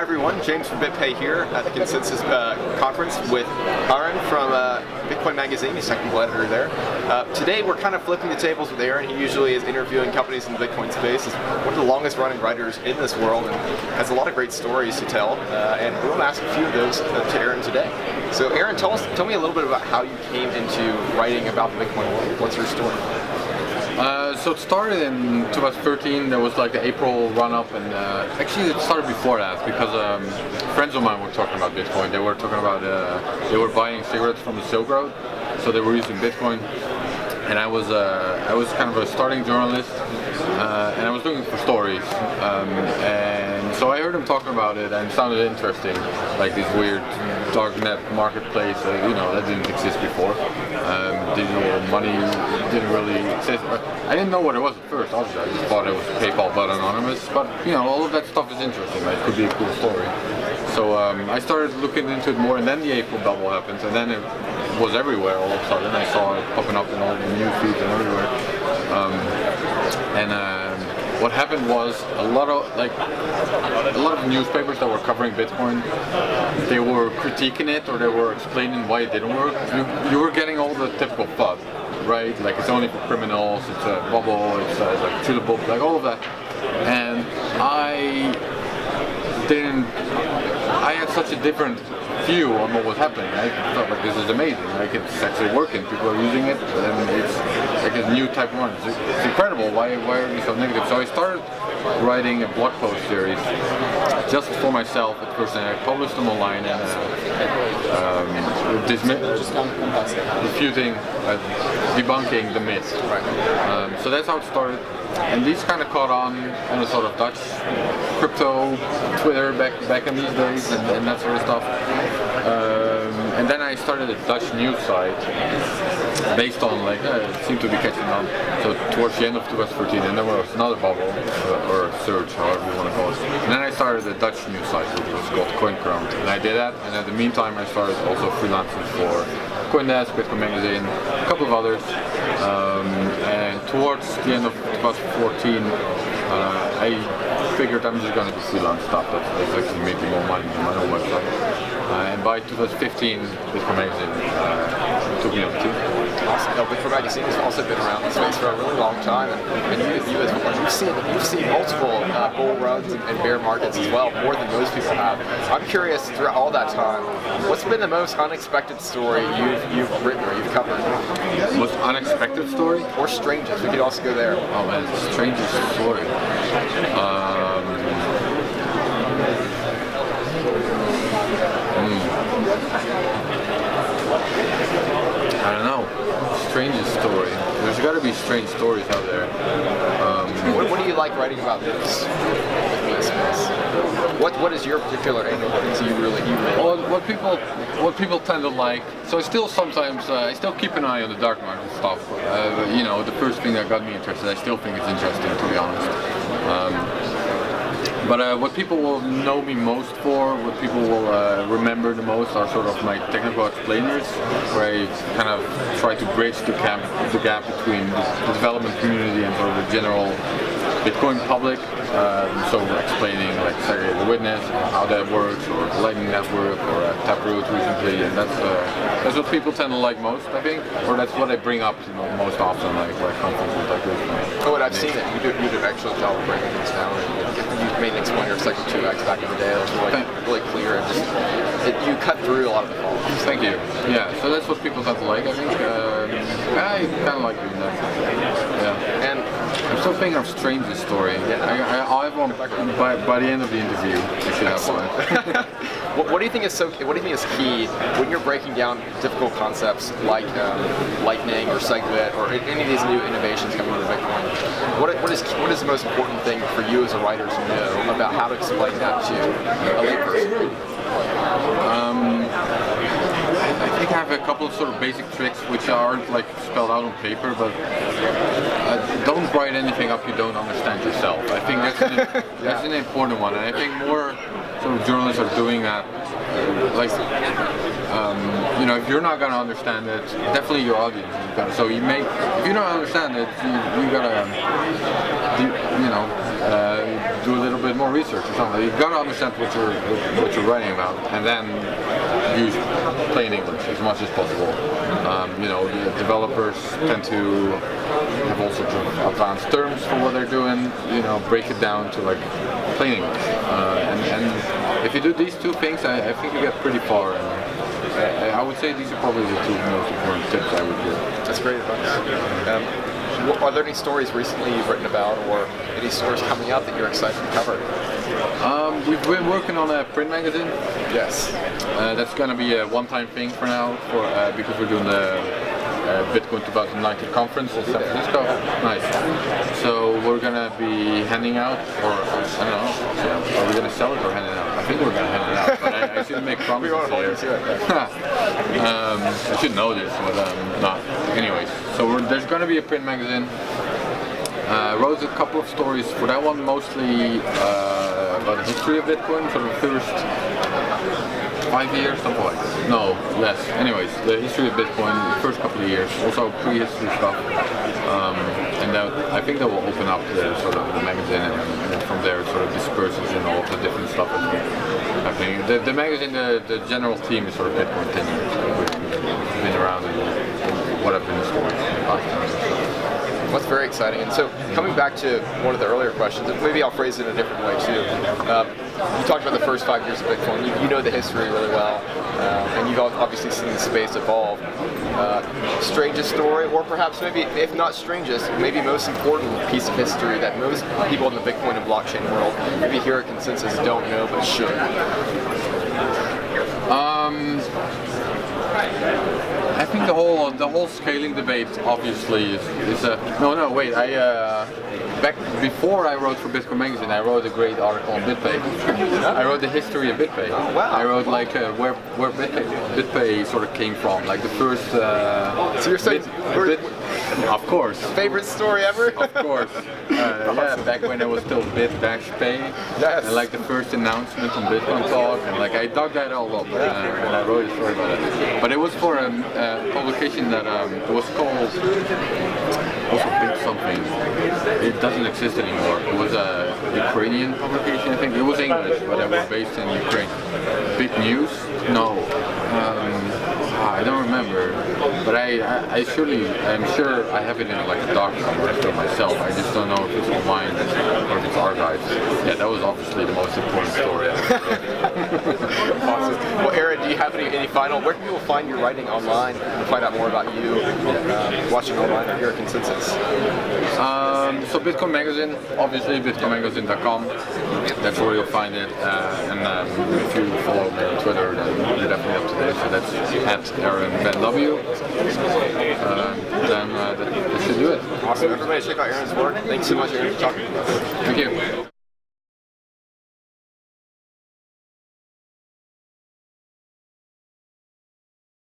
everyone, James from BitPay here at the Consensus Conference with Aaron from Bitcoin Magazine, the technical editor there. Today we're kind of flipping the tables with Aaron. He usually is interviewing companies in the Bitcoin space. He's one of the longest running writers in this world and has a lot of great stories to tell. And we'll ask a few of those to Aaron today. So Aaron, tell me a little bit about how you came into writing about the Bitcoin world. What's your story? So it started in 2013. There was like the April run-up, and actually it started before that because friends of mine were talking about Bitcoin. They were talking about they were buying cigarettes from the Silk Road, so they were using Bitcoin. And I was kind of a starting journalist, and I was looking for stories. And so I heard him talking about it, and it sounded interesting, like this weird darknet marketplace, that didn't exist before. Digital money didn't really exist. I didn't know what it was at first, obviously. I just thought it was PayPal but anonymous. But all of that stuff is interesting. It could be a cool story. So I started looking into it more, and then the April bubble happened, and then it was everywhere all of a sudden. I saw it popping up in all the news feeds and everywhere. What happened was a lot of newspapers that were covering Bitcoin, they were critiquing it or they were explaining why it didn't work. You were getting all the typical FUD, right? Like it's only for criminals, it's a bubble, it's like to the book, like all of that. And I had such a different view on what was happening. I felt like this is amazing, like it's actually working, people are using it, and it's like a new type of one. It's incredible, why are we so negative? So I started writing a blog post series just for myself at first, and I published them online and refuting, debunking the myth. So that's how it started. And these kind of caught on a sort of Dutch crypto Twitter back in these days and that sort of stuff. And then I started a Dutch news site based on it seemed to be catching on. So towards the end of 2013, and there was another bubble or a surge, however you want to call it. And then I started a Dutch news site, which was called CoinCrowned, and I did that. And in the meantime, I started also freelancing for CoinDesk, Bitcoin Magazine, a couple of others. And towards the end of 2014, I figured I'm just going to do freelance stuff that's actually making more money than my own website. And by 2015, Bitcoin Magazine took me on too. Awesome. Bitcoin Magazine has also been around in the space for a really long time, and you as well. You've seen multiple bull runs and bear markets as well, more than most people have. I'm curious, throughout all that time, what's been the most unexpected story you've written or you've covered? Most unexpected story? Or strangest, we could also go there. Oh man, strangest story. I don't know. Strangest story. There's got to be strange stories out there. What do you like writing about this? What is your particular angle? What you really well, what people tend to like. So I still keep an eye on the dark market stuff. The first thing that got me interested, I still think it's interesting, to be honest. But what people will know me most for, what people will remember the most, are sort of my technical explainers, where I kind of try to bridge the gap between the development community and sort of the general Bitcoin public. So explaining like segregated witness, how that works, or Lightning Network, or Taproot recently, and that's what people tend to like most, I think, or that's what I bring up most often, like conferences like this. Oh, and I've seen it. You did an excellent job of breaking things down. You made an explainer cycle 2x back in the day. That was really clear, and you cut through a lot of the faults. Thank you. Yeah, so that's what people tend to like, I think. I kind of like doing that. Yeah. And I'm still thinking of strangest story. Yeah. I'll have one by the end of the interview. I should have one. What do you think is key when you're breaking down difficult concepts like Lightning or SegWit or any of these new innovations coming into Bitcoin? What is the most important thing for you as a writer to know about how to explain that to a layperson? I think I have a couple of sort of basic tricks which aren't like spelled out on paper, but don't write anything up you don't understand yourself. I think that's an important one, and I think more sort of journalists are doing that. Like if you're not gonna understand it, definitely your audience is gonna. So if you don't understand it, you gotta, do a little bit more research or something. You gotta understand what you're writing about, and then use plain English as much as possible. The developers tend to have all sorts of advanced terms for what they're doing. Break it down to like plain English, and if you do these two things, I think you get pretty far. And I would say these are probably the two most important tips I would give. That's great advice. Are there any stories recently you've written about, or any stories coming out that you're excited to cover? We've been working on a print magazine. Yes. That's going to be a one-time thing for now, because we're doing the Bitcoin 2019 conference in San Francisco. Nice. So we're going to be handing out, or I don't know, are we going to sell it or hand it out? I think we're going to hand it out, but I shouldn't make promises here. I should know this, but not. Anyways, so there's going to be a print magazine. Wrote a couple of stories for that one, mostly about the history of Bitcoin for the first 5 years, something like that. No, less. Anyways, the history of Bitcoin, the first couple of years, also pre-history stuff. And I think that will open up the sort of the magazine, and then from there it sort of disperses in all of the different stuff that's happening. The magazine, the general theme is sort of Bitcoin 10 years, which has been around and what have been the stories in the past 10 years. Well, that's very exciting. And so, coming back to one of the earlier questions, maybe I'll phrase it in a different way too. You talked about the first 5 years of Bitcoin. You know the history really well, and you've obviously seen the space evolve. Strangest story, or perhaps maybe, if not strangest, maybe most important piece of history that most people in the Bitcoin and blockchain world, maybe here at Consensus, don't know but should. I think the whole scaling debate obviously is a back before I wrote for Bitcoin Magazine, I wrote a great article on BitPay. I wrote the history of BitPay. Oh, wow. I wrote like where BitPay sort of came from, like the first. So you're saying of course. Favorite story ever? Of course. Yeah, back when it was still Bit-Pay. Yes. And like the first announcement on Bitcoin Talk, and like I dug that all up, and I wrote a story about it. But it was for a publication that it was called also Bit something. It doesn't exist anymore. It was a Ukrainian publication, I think. It was English, but it was based in Ukraine. Bit News? No. I don't remember, but I'm sure I have it in like a doc somewhere for myself. I just don't know if it's online or if it's archived. Yeah, that was obviously the most important story. Awesome. Well, Aaron, do you have any final? Where can people find your writing online and find out more about you, watching online or here at Consensus? So Bitcoin Magazine, obviously bitcoinmagazine.com. That's where you'll find it. And if you follow me on Twitter, then you're definitely up to date. So that's at Aaron Ben W. Then that should do it. Awesome. Everybody check out Aaron's work. Thanks so much, Aaron, for talking to us. Thank you.